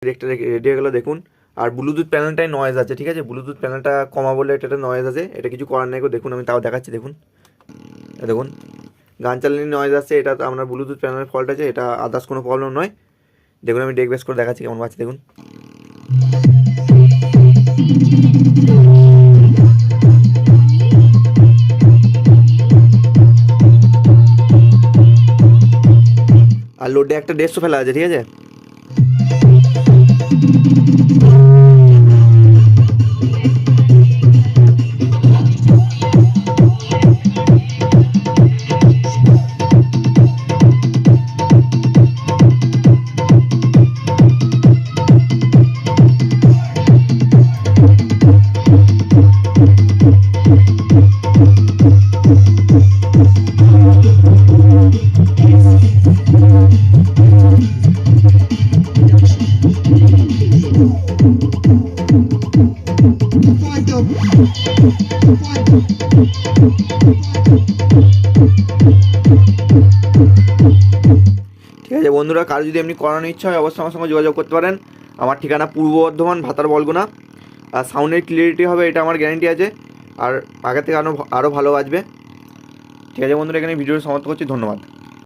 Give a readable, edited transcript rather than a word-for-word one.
Director ready হয়ে গেলো দেখুন। আর ব্লুটুথ প্যানেলটাই নয়েজ আছে, ঠিক আছে, ব্লুটুথ প্যানেলটা কমা বলে এটা নয়েজ আছে, এটা কিছু করার নেই। দেখুন আমি তাও দেখাচ্ছি, দেখুন দেখুন গান চালানি নয়েজ আসছে, এটা তো আপনার ব্লুটুথ প্যানেলের ফল্ট আছে, এটা আদার্স কোনো প্রবলেম নয়। দেখুন আমি ডেক বেস করে দেখাচ্ছি কেমন পাচ্ছে, দেখুন। আর লোডে একটা 150 ফেলা আছে, ঠিক আছে। ঠিক আছে বন্ধুরা, কারো যদি এমনি করানোর ইচ্ছা হয় অবশ্যই আমার সঙ্গে যোগাযোগ করতে পারেন। আমার ঠিকানা পূর্ব বর্ধমান, ভাতার বলগুনা। আর সাউন্ডের ক্লিয়ারিটি হবে এটা আমার গ্যারেন্টি আছে, আর আগের থেকে আরও ভালো বাজবে। ঠিক আছে বন্ধুরা, এখানে ভিডিওটি সমাপ্ত করছি, ধন্যবাদ।